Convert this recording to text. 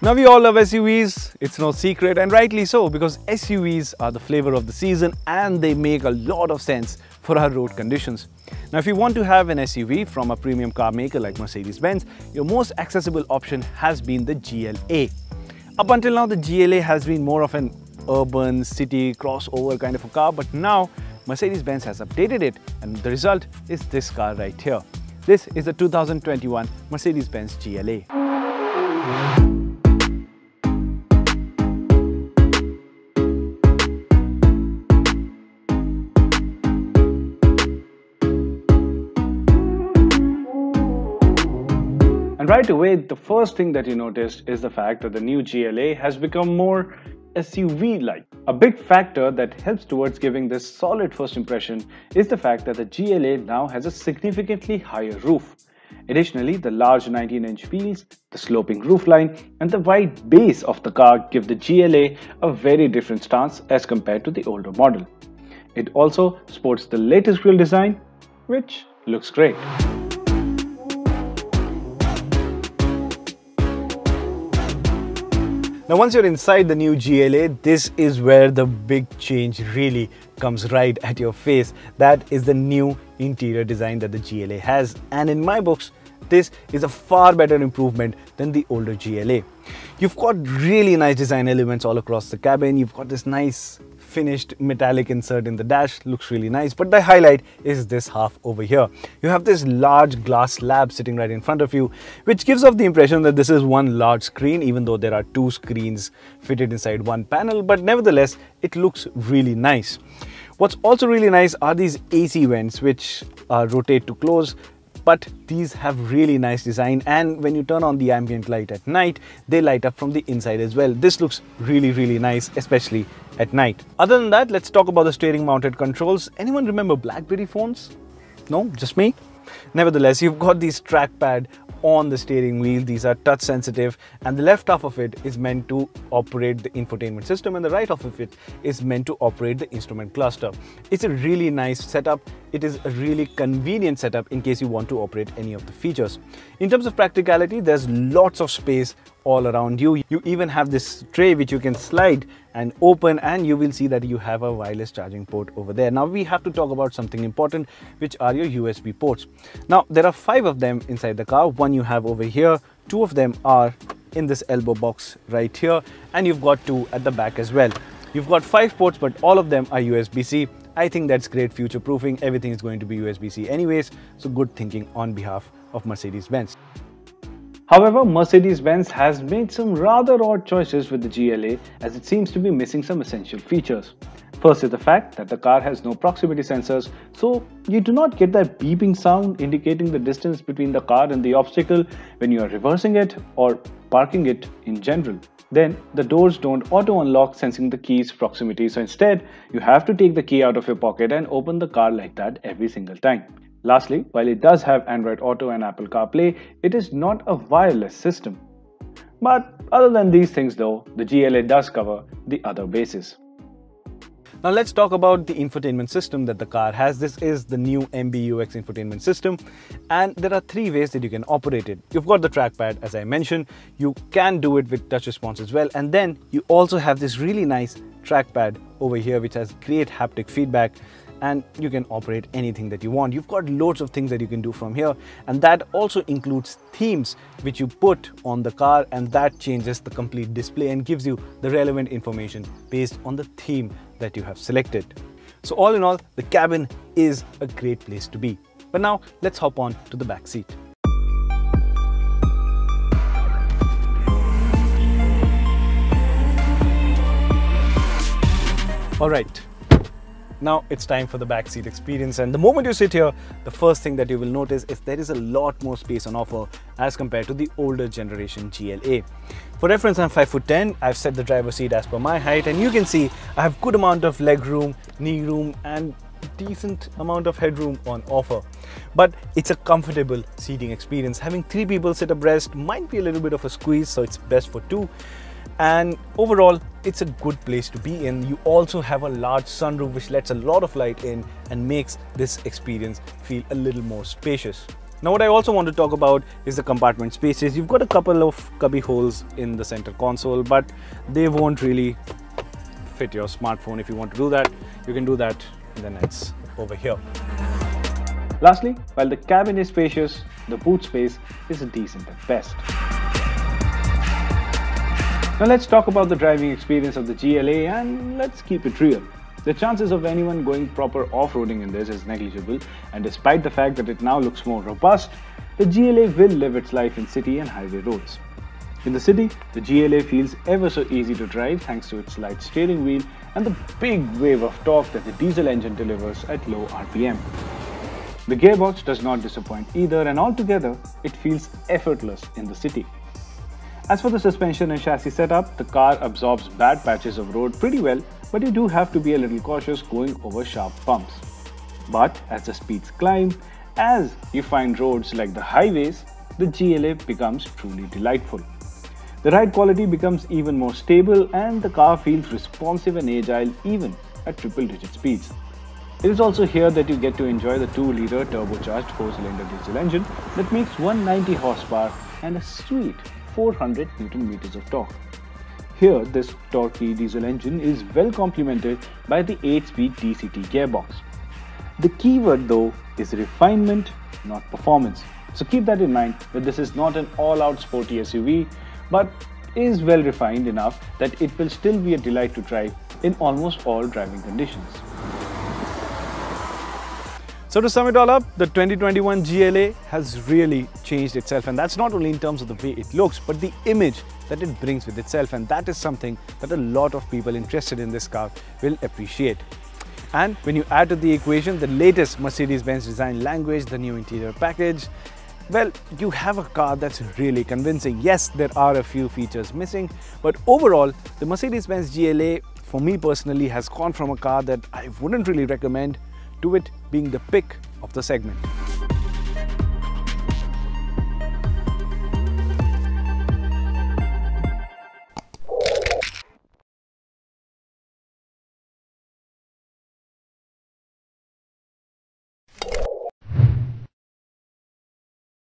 Now we all love SUVs, it's no secret, and rightly so, because SUVs are the flavor of the season and they make a lot of sense for our road conditions. Now if you want to have an SUV from a premium car maker like Mercedes-Benz, your most accessible option has been the GLA. Up until now, the GLA has been more of an urban city crossover kind of a car, but now Mercedes-Benz has updated it, and the result is this car right here. This is the 2021 Mercedes-Benz GLA. And right away, the first thing that you noticed is the fact that the new GLA has become more SUV-like. A big factor that helps towards giving this solid first impression is the fact that the GLA now has a significantly higher roof. Additionally, the large 19-inch wheels, the sloping roofline, and the wide base of the car give the GLA a very different stance as compared to the older model. It also sports the latest grille design, which looks great. Now once you're inside the new GLA, this is where the big change really comes right at your face. That is the new interior design that the GLA has, and in my books, this is a far better improvement than the older GLA. You've got really nice design elements all across the cabin. You've got this nice finished metallic insert in the dash, looks really nice, but the highlight is this half over here. You have this large glass slab sitting right in front of you, which gives off the impression that this is one large screen, even though there are two screens fitted inside one panel, but nevertheless it looks really nice. What's also really nice are these AC vents, which rotate to close, but these have really nice design, and when you turn on the ambient light at night, they light up from the inside as well. This looks really nice, especially at night. Other than that, let's talk about the steering mounted controls. Anyone remember BlackBerry phones? No, just me? Nevertheless, you've got these trackpad on the steering wheel. These are touch sensitive, and the left half of it is meant to operate the infotainment system, and the right half of it is meant to operate the instrument cluster. It's a really nice setup. It is a really convenient setup in case you want to operate any of the features. In terms of practicality, there's lots of space all around you. You even have this tray which you can slide and open, and you will see that you have a wireless charging port over there. Now we have to talk about something important, which are your USB ports. Now there are 5 of them inside the car. One you have over here, 2 of them are in this elbow box right here, and you've got 2 at the back as well. You've got 5 ports, but all of them are USB-C. I think that's great future proofing. Everything is going to be USB-C anyways, so good thinking on behalf of Mercedes-Benz. However, Mercedes-Benz has made some rather odd choices with the GLA, as it seems to be missing some essential features. First is the fact that the car has no proximity sensors, so you do not get that beeping sound indicating the distance between the car and the obstacle when you are reversing it or parking it in general. Then, the doors don't auto-unlock sensing the key's proximity, so instead, you have to take the key out of your pocket and open the car like that every single time. Lastly, while it does have Android Auto and Apple CarPlay, it is not a wireless system. But other than these things though, the GLA does cover the other bases. Now let's talk about the infotainment system that the car has. This is the new MBUX infotainment system, and there are 3 ways that you can operate it. You've got the trackpad, as I mentioned. You can do it with touch response as well, and then you also have this really nice trackpad over here which has great haptic feedback, and you can operate anything that you want. You've got loads of things that you can do from here, and that also includes themes which you put on the car, and that changes the complete display and gives you the relevant information based on the theme that you have selected. So all in all, the cabin is a great place to be. But now let's hop on to the back seat. All right. Now it's time for the backseat experience, and the moment you sit here, the first thing that you will notice is there is a lot more space on offer as compared to the older generation GLA. For reference, I'm 5'10". I've set the driver's seat as per my height, and you can see I have good amount of leg room, knee room, and decent amount of headroom on offer. But it's a comfortable seating experience. Having 3 people sit abreast might be a little bit of a squeeze, so it's best for 2. And overall, it's a good place to be in. You also have a large sunroof which lets a lot of light in and makes this experience feel a little more spacious. Now what I also want to talk about is the compartment spaces. You've got a couple of cubby holes in the center console, but they won't really fit your smartphone. If you want to do that, you can do that in the nets over here. Lastly, while the cabin is spacious, the boot space is decent at best. Now let's talk about the driving experience of the GLA, and let's keep it real. The chances of anyone going proper off-roading in this is negligible, and despite the fact that it now looks more robust, the GLA will live its life in city and highway roads. In the city, the GLA feels ever so easy to drive thanks to its light steering wheel and the big wave of torque that the diesel engine delivers at low RPM. The gearbox does not disappoint either, and altogether, it feels effortless in the city. As for the suspension and chassis setup, the car absorbs bad patches of road pretty well, but you do have to be a little cautious going over sharp bumps. But as the speeds climb, as you find roads like the highways, the GLA becomes truly delightful. The ride quality becomes even more stable, and the car feels responsive and agile even at triple-digit speeds. It is also here that you get to enjoy the 2-liter turbocharged 4-cylinder diesel engine that makes 190 horsepower and a sweet 400 Nm of torque. Here, this torquey diesel engine is well complemented by the 8-speed DCT gearbox. The keyword though is refinement, not performance. So keep that in mind that this is not an all-out sporty SUV, but is well refined enough that it will still be a delight to drive in almost all driving conditions. So to sum it all up, the 2021 GLA has really changed itself, and that's not only in terms of the way it looks, but the image that it brings with itself, and that is something that a lot of people interested in this car will appreciate. And when you add to the equation the latest Mercedes-Benz design language, the new interior package, well, you have a car that's really convincing. Yes, there are a few features missing, but overall, the Mercedes-Benz GLA, for me personally, has gone from a car that I wouldn't really recommend to it being the pick of the segment.